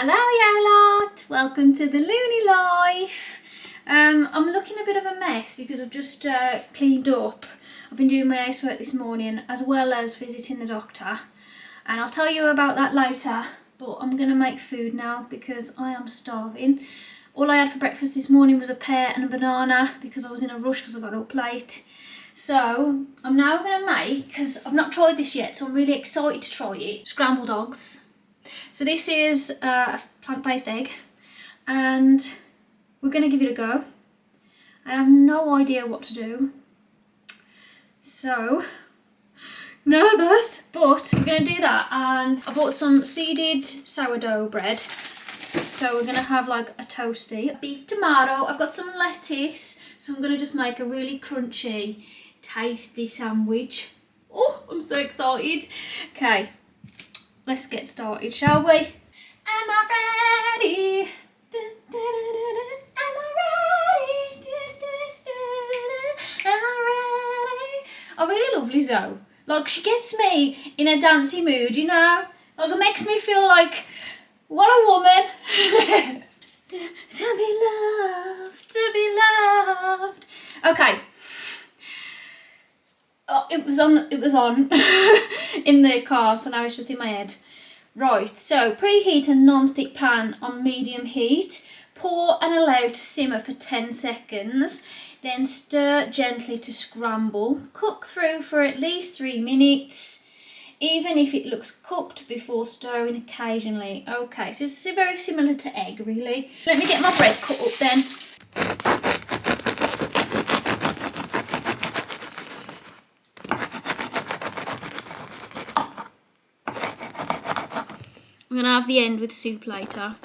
Hello Yow Lot, welcome to the Loony Life. I'm looking a bit of a mess because I've just cleaned up. I've been doing my housework this morning as well as visiting the doctor, and I'll tell you about that later, but I'm going to make food now because I am starving. All I had for breakfast this morning was a pear and a banana because I was in a rush because I got up late. So I'm now going to make, because I've not tried this yet, so I'm really excited to try it, scrambled eggs. So this is a plant-based egg and we're going to give it a go. I have no idea what to do, so nervous, but we're going to do that. And I bought some seeded sourdough bread, so we're going to have like a toasty, a beef tomato. I've got some lettuce, so I'm going to just make a really crunchy, tasty sandwich. Oh, I'm so excited. Okay, let's get started, shall we? Am I ready? Am I ready? Am I ready? I really love Lizzo. Like, she gets me in a dancey mood, you know? Like, it makes me feel like, what a woman. To be loved, to be loved. Okay. Oh, it was on in the car, so now it's just in my head. Right, so preheat a non-stick pan on medium heat. Pour and allow to simmer for 10 seconds. Then stir gently to scramble. Cook through for at least 3 minutes, even if it looks cooked before stirring occasionally. Okay, so it's very similar to egg, really. Let me get my bread cut up then. I'm going to have the end with soup later.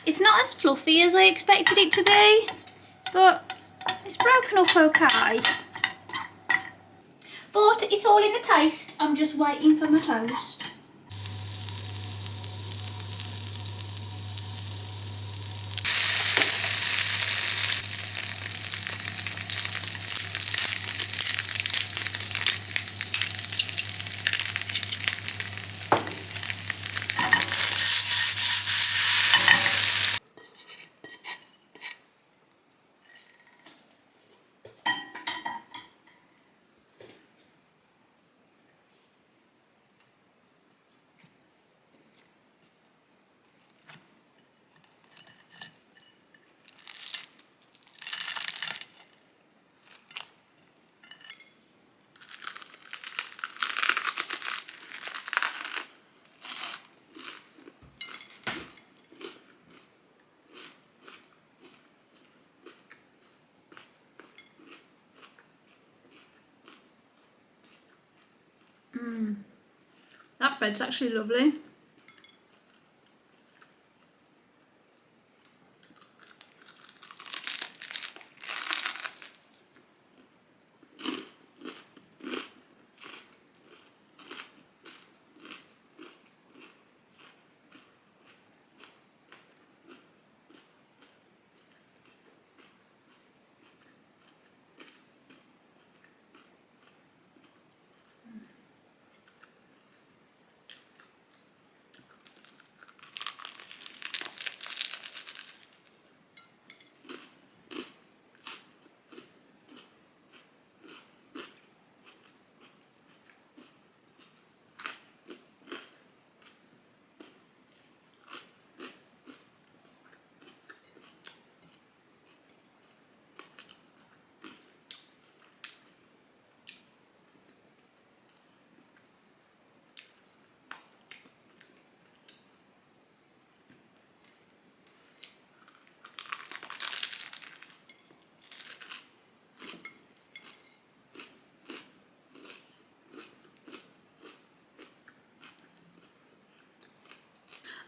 It's not as fluffy as I expected it to be, but it's broken up okay. But it's all in the taste. I'm just waiting for my toast. That bread's actually lovely.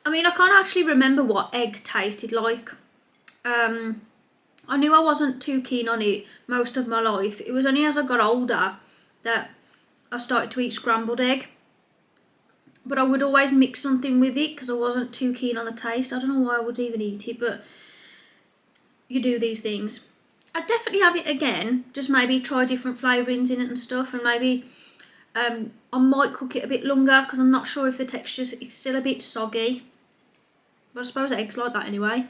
I mean, I can't actually remember what egg tasted like. I knew I wasn't too keen on it most of my life. It was only as I got older that I started to eat scrambled egg. But I would always mix something with it because I wasn't too keen on the taste. I don't know why I would even eat it, but you do these things. I'd definitely have it again, just maybe try different flavourings in it and stuff, and maybe I might cook it a bit longer because I'm not sure if the texture is still a bit soggy. But I suppose eggs like that anyway.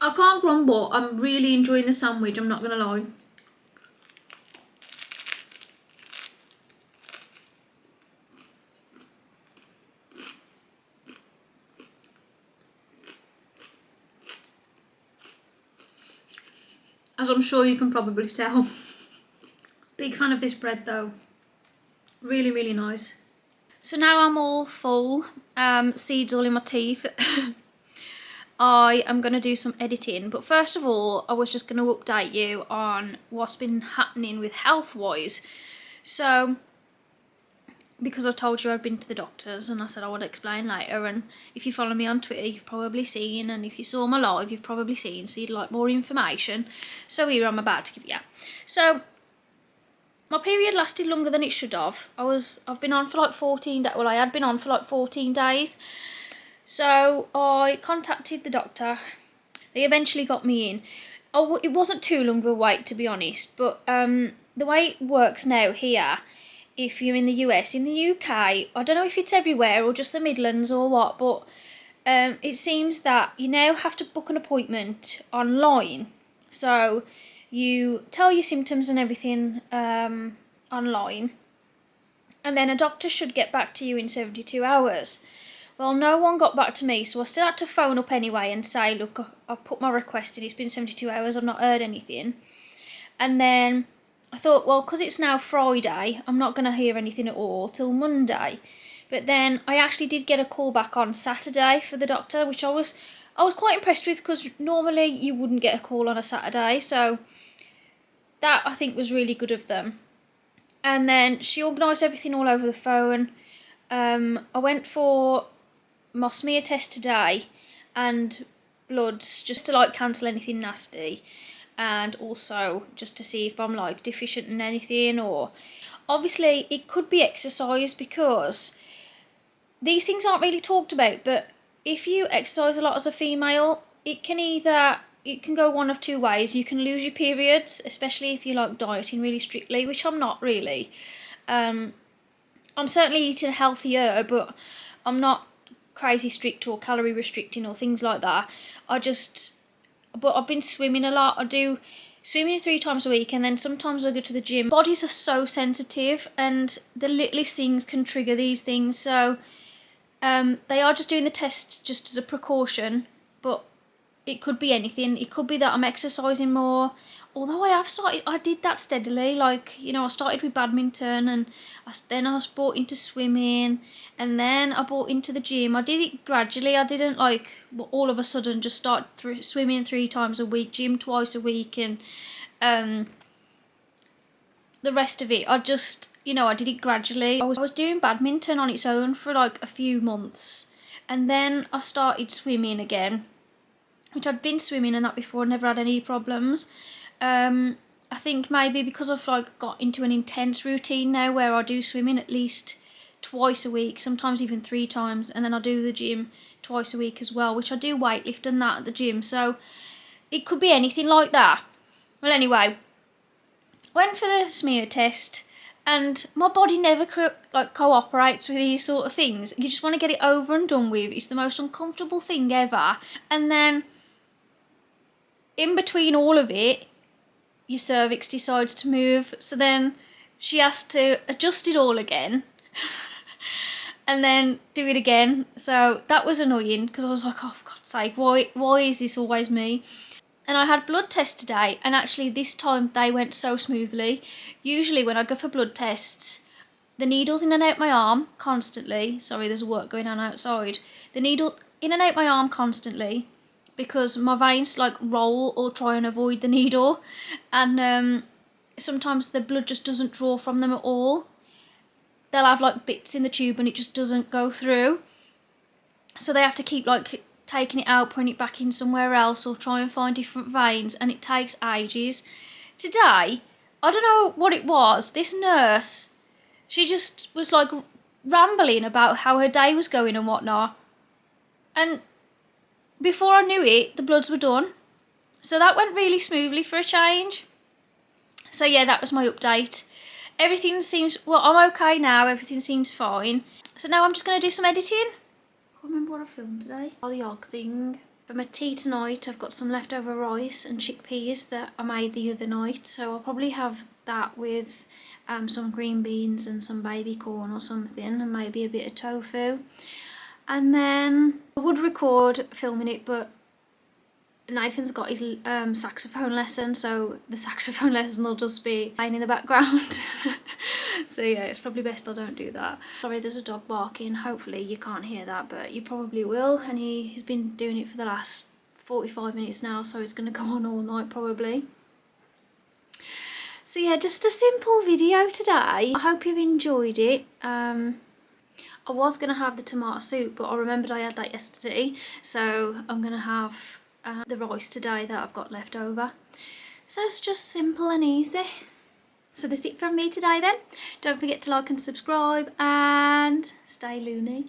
I can't grumble. I'm really enjoying the sandwich, I'm not going to lie. As I'm sure you can probably tell. Big fan of this bread though. Really, really nice. So now I'm all full, seeds all in my teeth. I am going to do some editing, but first of all I was just going to update you on what's been happening with health-wise. So, because I told you I've been to the doctors and I said I would explain later, and if you follow me on Twitter you've probably seen, and if you saw my live you've probably seen, so you'd like more information. So here I'm about to give you. So, my period lasted longer than it should have. I've been on for like 14 days, well I had been on for like 14 days. So I contacted the doctor. They eventually got me in. Oh, it wasn't too long of a wait, to be honest, but the way it works now here, if you're in the US, in the UK, I don't know if it's everywhere or just the Midlands or what, but it seems that you now have to book an appointment online. So you tell your symptoms and everything online, and then a doctor should get back to you in 72 hours. Well, no one got back to me, so I still had to phone up anyway and say, look, I've put my request in, it's been 72 hours, I've not heard anything. And then I thought, well, because it's now Friday, I'm not going to hear anything at all till Monday. But then I actually did get a call back on Saturday for the doctor, which I was quite impressed with, because normally you wouldn't get a call on a Saturday, so that I think was really good of them. And then she organised everything all over the phone. I went for my smear test today and bloods, just to like cancel anything nasty, and also just to see if I'm like deficient in anything, or obviously it could be exercise, because these things aren't really talked about, but if you exercise a lot as a female, it can go one of two ways. You can lose your periods, especially if you like dieting really strictly, which I'm not really. I'm certainly eating healthier, but I'm not crazy strict or calorie restricting or things like that. But I've been swimming a lot. I do swimming 3 times a week, and then sometimes I go to the gym. Bodies are so sensitive, and the littlest things can trigger these things. So they are just doing the test just as a precaution, but it could be anything. It could be that I'm exercising more. Although I did that steadily. Like, you know, I started with badminton, and then I was brought into swimming, and then I brought into the gym. I did it gradually. I didn't like all of a sudden just start swimming 3 times a week, gym twice a week, and the rest of it, I just, you know, I did it gradually. I was doing badminton on its own for like a few months, and then I started swimming again, which I'd been swimming and that before, never had any problems. I think maybe because I've like got into an intense routine now where I do swimming at least twice a week, sometimes even 3 times, and then I do the gym twice a week as well, which I do weightlift and that at the gym, so it could be anything like that. Well, anyway, went for the smear test, and my body never cooperates with these sort of things. You just want to get it over and done with. It's the most uncomfortable thing ever, and then in between all of it, your cervix decides to move, so then she has to adjust it all again and then do it again. So that was annoying, because I was like, oh, for God's sake, why is this always me? And I had blood tests today, and actually this time they went so smoothly. Usually when I go for blood tests, the needle's in and out my arm constantly. Sorry, there's work going on outside. The needle in and out my arm constantly, because my veins like roll or try and avoid the needle, and sometimes the blood just doesn't draw from them at all. They'll have like bits in the tube and it just doesn't go through, so they have to keep like taking it out, putting it back in somewhere else, or try and find different veins, and it takes ages. Today, I don't know what it was, this nurse, she just was like rambling about how her day was going and whatnot, and before I knew it, the bloods were done. So that went really smoothly for a change. So yeah, that was my update. Everything seems, well, I'm okay now, everything seems fine. So now I'm just going to do some editing. I can't remember what I filmed today. Oh, the odd thing. For my tea tonight, I've got some leftover rice and chickpeas that I made the other night. So I'll probably have that with some green beans and some baby corn or something, and maybe a bit of tofu. And then I would record filming it, but Nathan's got his saxophone lesson, so the saxophone lesson will just be playing in the background. So yeah, it's probably best I don't do that. Sorry, there's a dog barking. Hopefully you can't hear that, but you probably will. And he's been doing it for the last 45 minutes now, so it's going to go on all night probably. So yeah, just a simple video today. I hope you've enjoyed it. I was going to have the tomato soup, but I remembered I had that yesterday, so I'm going to have the rice today that I've got left over. So it's just simple and easy. So that's it from me today then. Don't forget to like and subscribe, and stay loony.